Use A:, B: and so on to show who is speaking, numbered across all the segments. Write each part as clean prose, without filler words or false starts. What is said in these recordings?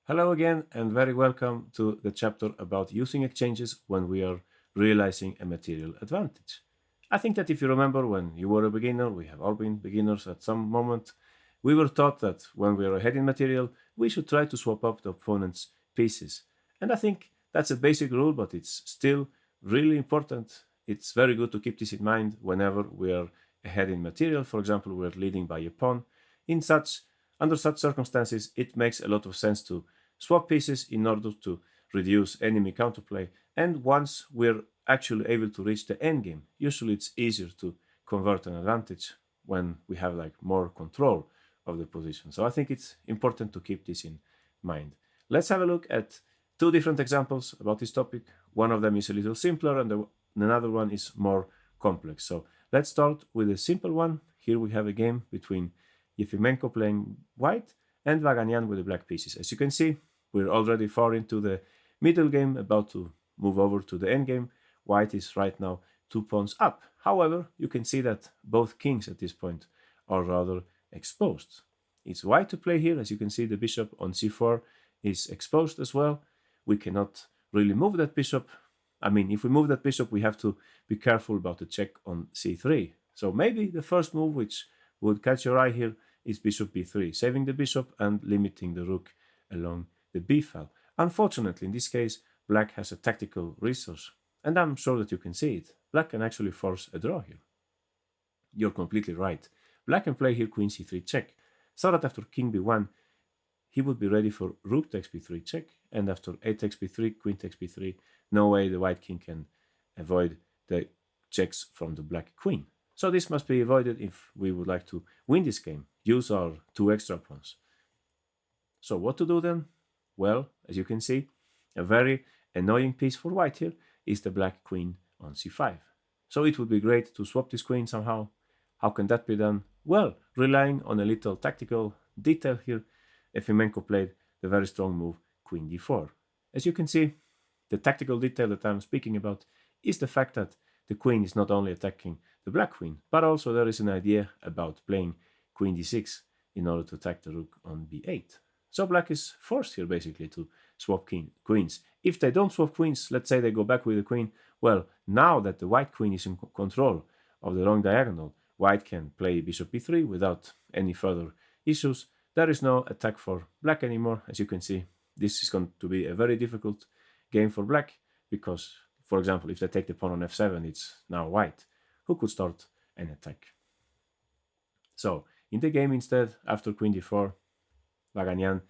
A: Hello again, and very welcome to the chapter about using exchanges when we are realizing a material advantage. I think that if you remember when you were a beginner, we have all been beginners at some moment, we were taught that when we are ahead in material, we should try to swap up the opponent's pieces. And I think that's a basic rule, but it's still really important. It's very good to keep this in mind whenever we are ahead in material. For example, we are leading by a pawn. In such Under such circumstances, it makes a lot of sense to swap pieces in order to reduce enemy counterplay. And once we're actually able to reach the endgame, usually it's easier to convert an advantage when we have like more control of the position. So I think it's important to keep this in mind. Let's have a look at two different examples about this topic. One of them is a little simpler and another one is more complex. So let's start with a simple one. Here we have a game between Yefimenko playing white and Vaganian with the black pieces. As you can see, we're already far into the middle game, about to move over to the end game. White is right now 2 pawns up. However, you can see that both kings at this point are rather exposed. It's white to play here. As you can see, the bishop on c4 is exposed as well. We cannot really move that bishop. I mean, if we move that bishop, we have to be careful about the check on c3. So maybe the first move which would catch your eye here is bishop b3, saving the bishop and limiting the rook along the b file. Unfortunately, in this case, black has a tactical resource, and I'm sure that you can see it. Black can actually force a draw here. You're completely right. Black can play here queen c3 check, so that after king b1, he would be ready for rook takes b3 check, and after a takes b3, queen takes b3, no way the white king can avoid the checks from the black queen. So this must be avoided if we would like to win this game, use our two extra pawns. So what to do then? Well, as you can see, a very annoying piece for white here is the black queen on c5. So it would be great to swap this queen somehow. How can that be done? Well, relying on a little tactical detail here, Efimenko played the very strong move queen d4. As you can see, the tactical detail that I'm speaking about is the fact that the queen is not only attacking the black queen, but also there is an idea about playing queen d6 in order to attack the rook on b8. So black is forced here basically to swap queens. If they don't swap queens, let's say they go back with the queen, well, now that the white queen is in control of the long diagonal, white can play bishop b3 without any further issues. There is no attack for black anymore. As you can see, this is going to be a very difficult game for black because, for example, if they take the pawn on f7, it's now white who could start an attack. So in the game instead, after queen d4, Vaganian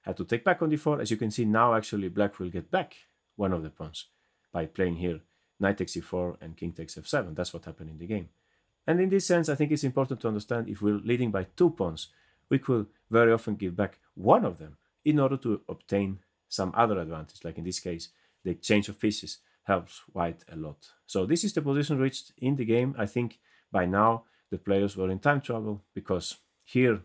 A: had to take back on d4. As you can see now, actually black will get back one of the pawns by playing here knight takes e4 and king takes f7. That's what happened in the game. And in this sense, I think it's important to understand if we're leading by 2 pawns, we could very often give back one of them in order to obtain some other advantage. Like in this case, the exchange of pieces helps white a lot. So this is the position reached in the game. I think by now the players were in time trouble because here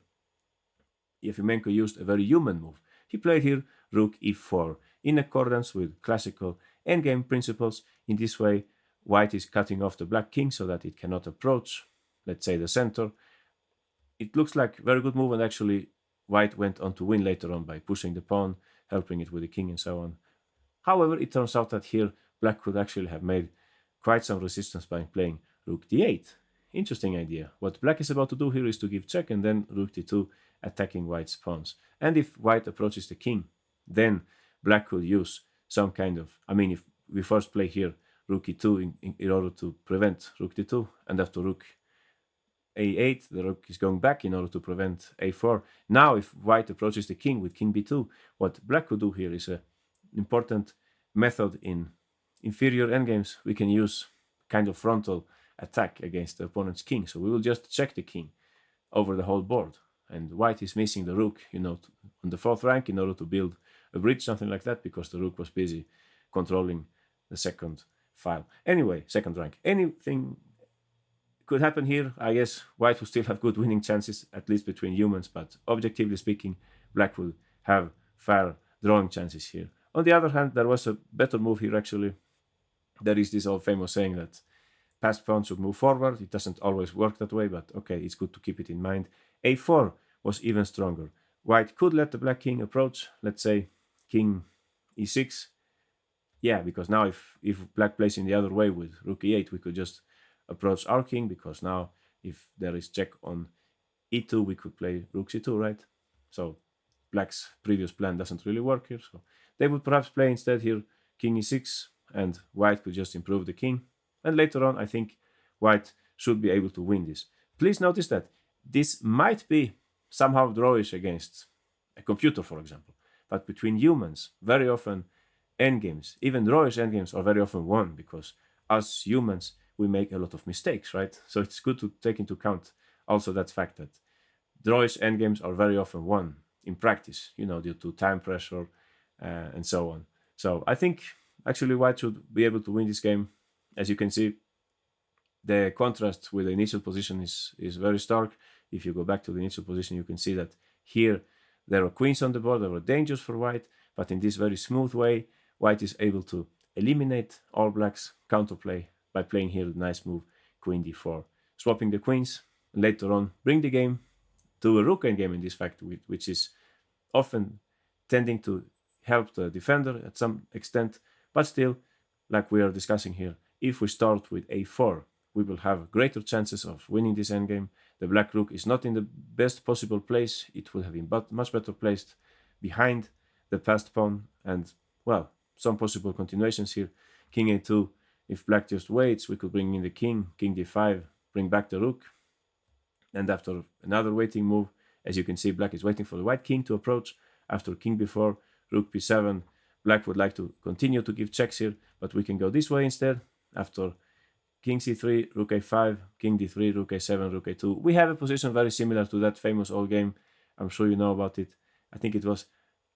A: Yefimenko used a very human move. He played here rook e4 in accordance with classical endgame principles. In this way, white is cutting off the black king so that it cannot approach, let's say, the center. It looks like a very good move, and actually white went on to win later on by pushing the pawn, helping it with the king and so on. However, it turns out that here black could actually have made quite some resistance by playing rook d8. Interesting idea. What black is about to do here is to give check and then rook d2, attacking white's pawns. And if white approaches the king, then black could use some kind of, if we first play here rook e2 in order to prevent rook d2, and after rook a8, the rook is going back in order to prevent a4. Now, if white approaches the king with king b2, what black could do here is an important method in inferior endgames. We can use kind of frontal attack against the opponent's king. So we will just check the king over the whole board. And white is missing the rook, on the fourth rank in order to build a bridge, something like that, because the rook was busy controlling the second file. Anyway, second rank. Anything could happen here. I guess white will still have good winning chances, at least between humans, but objectively speaking, black will have fair drawing chances here. On the other hand, there was a better move here actually. There is this old famous saying that passed pawn should move forward. It doesn't always work that way, but okay, it's good to keep it in mind. a4 was even stronger. white could let the black king approach, let's say king e6. Yeah, because now if black plays in the other way with rook e8, we could just approach our king, because now if there is check on e2, we could play rook c2, right? So black's previous plan doesn't really work here. So they would perhaps play instead here king e6, and white could just improve the king. And later on, I think white should be able to win this. Please notice that this might be somehow drawish against a computer, for example. But between humans, very often endgames, even drawish endgames, are very often won, because as humans, we make a lot of mistakes, right? So it's good to take into account also that fact that drawish endgames are very often won in practice, due to time pressure and so on. So I think actually white should be able to win this game. As you can see, the contrast with the initial position is very stark. If you go back to the initial position, you can see that here there are queens on the board, there are dangers for white, but in this very smooth way, white is able to eliminate all black's counterplay by playing here the nice move, queen d4, swapping the queens, and later on bring the game to a rook endgame in this fact, which is often tending to help the defender at some extent, but still, like we are discussing here, if we start with a4, we will have greater chances of winning this endgame. The black rook is not in the best possible place. It would have been much better placed behind the passed pawn, and, well, some possible continuations here. King a2, if black just waits, we could bring in the king d5, bring back the rook, and after another waiting move, as you can see, black is waiting for the white king to approach. After king b4, rook b7, black would like to continue to give checks here, but we can go this way instead. After king c3, rook a5, king d3, rook a7, rook a2. We have a position very similar to that famous old game. I'm sure you know about it. I think it was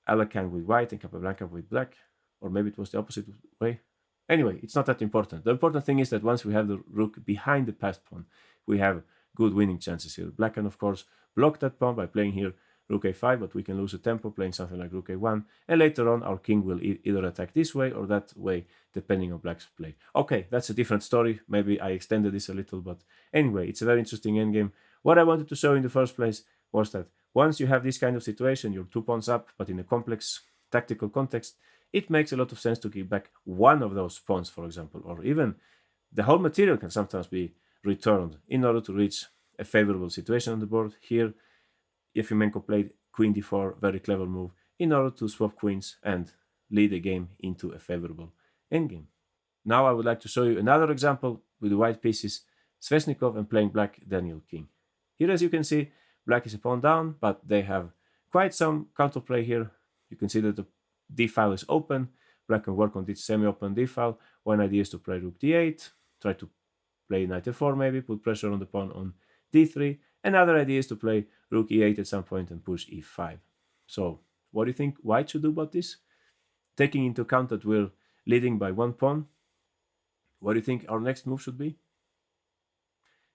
A: Alekhine with white and Capablanca with black, or maybe it was the opposite way. Anyway, it's not that important. The important thing is that once we have the rook behind the passed pawn, we have good winning chances here. Black can, of course, block that pawn by playing here rook a5, but we can lose a tempo playing something like rook a1, and later on our king will either attack this way or that way, depending on black's play. Okay, that's a different story. Maybe I extended this a little, but anyway, it's a very interesting endgame. What I wanted to show in the first place was that once you have this kind of situation, you're 2 pawns up, but in a complex tactical context, it makes a lot of sense to give back one of those pawns, for example, or even the whole material can sometimes be returned in order to reach a favorable situation on the board. Here, Efimenko played queen d4, very clever move, in order to swap queens and lead the game into a favorable endgame. Now I would like to show you another example with the white pieces, Sveshnikov and playing black Daniel King. Here, as you can see, black is a pawn down, but they have quite some counterplay here. You can see that the d-file is open. Black can work on this semi-open d-file. One idea is to play rook d8, try to play knight f4 maybe, put pressure on the pawn on d3. Another idea is to play rook e8 at some point and push e5. So, what do you think white should do about this? Taking into account that we're leading by 1 pawn, what do you think our next move should be?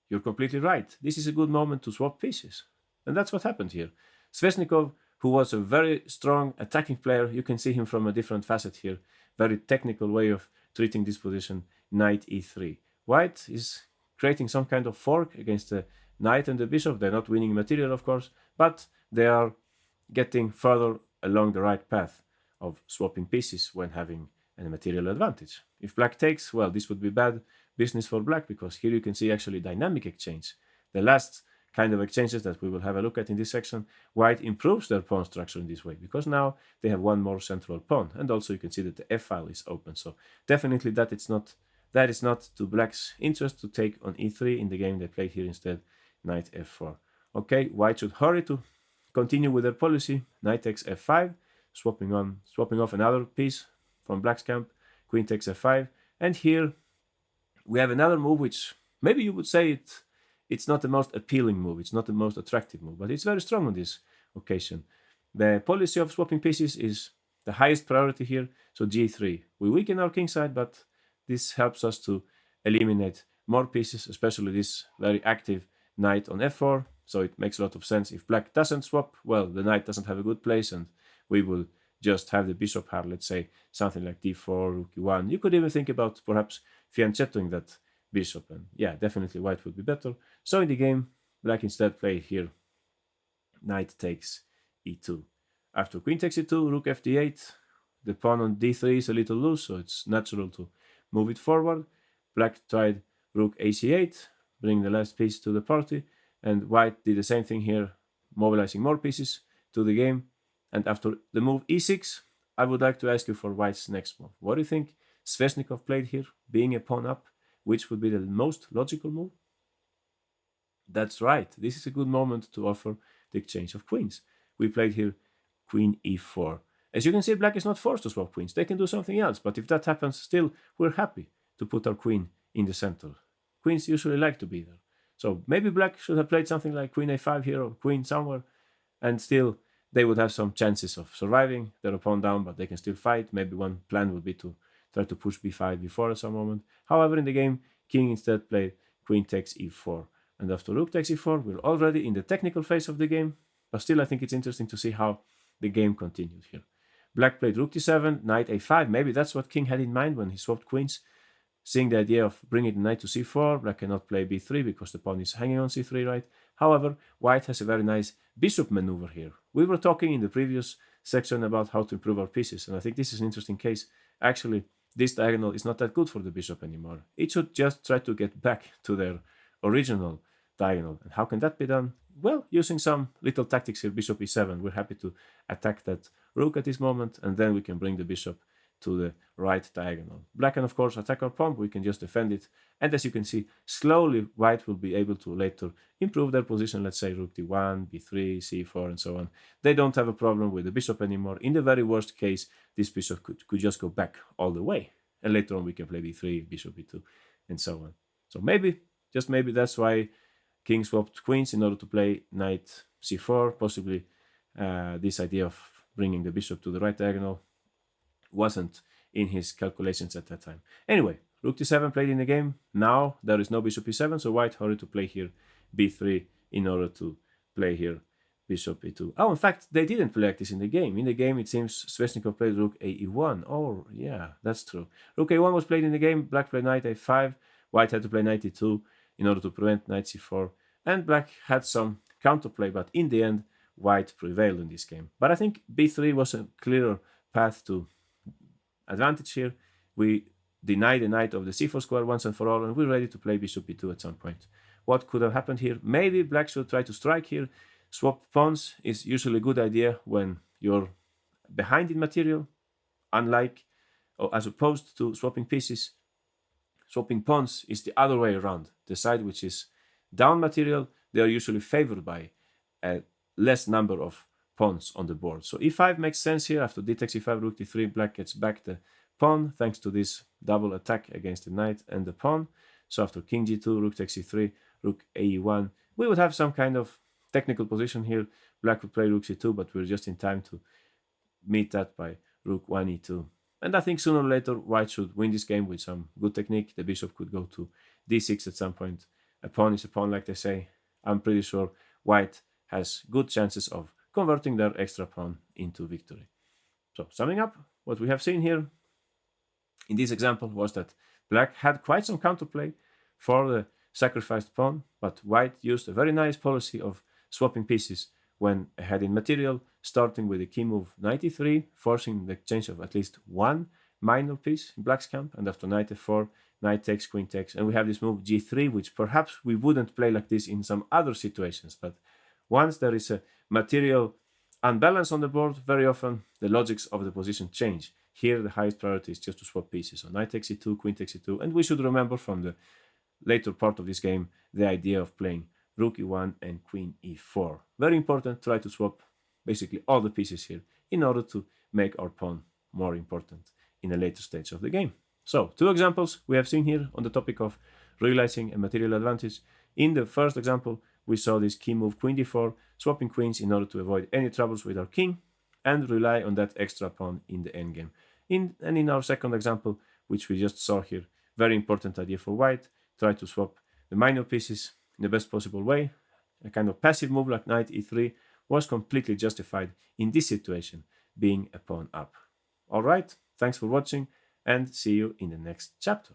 A: You're completely right. This is a good moment to swap pieces. And that's what happened here. Sveshnikov, who was a very strong attacking player, you can see him from a different facet here. Very technical way of treating this position, knight e3. White is creating some kind of fork against the knight and the bishop. They're not winning material, of course, but they are getting further along the right path of swapping pieces when having a material advantage. If black takes, well, this would be bad business for black, because here you can see actually dynamic exchange. The last kind of exchanges that we will have a look at in this section, white improves their pawn structure in this way, because now they have one more central pawn, and also you can see that the f-file is open. So definitely that is not to black's interest to take on e3 in the game they played here instead, knight f4. Okay, white should hurry to continue with their policy. Knight takes f5, swapping off another piece from black's camp. Queen takes f5, and here we have another move which maybe you would say it's not the most appealing move, it's not the most attractive move, but it's very strong on this occasion. The policy of swapping pieces is the highest priority here, so g3. We weaken our king side, but this helps us to eliminate more pieces, especially this very active knight on f4, so it makes a lot of sense. If black doesn't swap, well, the knight doesn't have a good place, and we will just have the bishop pair, let's say something like d4, rook e1. You could even think about perhaps fianchettoing that bishop, and yeah, definitely white would be better. So in the game, black instead played here knight takes e2. After queen takes e2, rook fd8. The pawn on d3 is a little loose, so it's natural to move it forward. Black tried rook ac8, bring the last piece to the party, and white did the same thing here, mobilizing more pieces to the game. And after the move e6, I would like to ask you for white's next move. What do you think Sveshnikov played here, being a pawn up? Which would be the most logical move? That's right, this is a good moment to offer the exchange of queens. We played here queen e4. As you can see, black is not forced to swap queens. They can do something else, but if that happens, still, we're happy to put our queen in the center. Queens usually like to be there. So maybe black should have played something like queen a5 here or queen somewhere, and still they would have some chances of surviving their pawn down, but they can still fight. Maybe one plan would be to try to push b5, b4 at some moment. However, in the game, king instead played queen takes e4. And after rook takes e4, we're already in the technical phase of the game, but still I think it's interesting to see how the game continued here. Black played rook d7, knight a5. Maybe that's what king had in mind when he swapped queens. Seeing the idea of bringing the knight to c4, black cannot play b3 because the pawn is hanging on c3, right? However, white has a very nice bishop maneuver here. We were talking in the previous section about how to improve our pieces, and I think this is an interesting case. Actually, this diagonal is not that good for the bishop anymore. It should just try to get back to their original diagonal. And how can that be done? Well, using some little tactics here, bishop e7. We're happy to attack that rook at this moment, and then we can bring the bishop to the right diagonal. Black can, of course, attack our pawn, we can just defend it. And as you can see, slowly white will be able to later improve their position, let's say rook d1, b3, c4, and so on. They don't have a problem with the bishop anymore. In the very worst case, this bishop could just go back all the way. And later on we can play b3, bishop b2, and so on. So maybe, just maybe, that's why king swapped queens in order to play knight c4. Possibly this idea of bringing the bishop to the right diagonal wasn't in his calculations at that time. Anyway, rook d7 played in the game. Now there is no bishop e7, so white hurried to play here b3 in order to play here bishop e2. Oh, in fact, they didn't play like this in the game. In the game, it seems Sveshnikov played rook a1. Oh, yeah, that's true. Rook a1 was played in the game. Black played knight a5. White had to play knight e2 in order to prevent knight c4. And black had some counterplay, but in the end, white prevailed in this game. But I think b3 was a clearer path to advantage here. We deny the knight of the c4 square once and for all, and we're ready to play bishop e2 at some point. What could have happened here? Maybe black should try to strike here. Swap pawns is usually a good idea when you're behind in material, unlike, or as opposed to swapping pieces. Swapping pawns is the other way around. The side which is down material, they are usually favored by a less number of pawns on the board. So e5 makes sense here. After d takes e5, rook d3, black gets back the pawn thanks to this double attack against the knight and the pawn. So after king g2, rook takes e3, rook ae1, we would have some kind of technical position here. Black would play rook c2, but we're just in time to meet that by rook 1 e2. And I think sooner or later white should win this game with some good technique. The bishop could go to d6 at some point. A pawn is a pawn, like they say. I'm pretty sure white has good chances of converting their extra pawn into victory. So summing up, what we have seen here in this example was that black had quite some counterplay for the sacrificed pawn, but white used a very nice policy of swapping pieces when ahead in material, starting with the key move knight e3, forcing the exchange of at least one minor piece in black's camp, and after knight f4, knight takes, queen takes, and we have this move g3, which perhaps we wouldn't play like this in some other situations, but once there is a material unbalance on the board, very often the logics of the position change. Here the highest priority is just to swap pieces. So knight takes e2, queen takes e2, and we should remember from the later part of this game the idea of playing rook e1 and queen e4. Very important, try to swap basically all the pieces here in order to make our pawn more important in a later stage of the game. So, two examples we have seen here on the topic of realizing a material advantage. In the first example, we saw this key move queen d4, swapping queens in order to avoid any troubles with our king and rely on that extra pawn in the endgame. And in our second example, which we just saw here, very important idea for white, try to swap the minor pieces in the best possible way. A kind of passive move like knight e3 was completely justified in this situation, being a pawn up. Alright, thanks for watching and see you in the next chapter.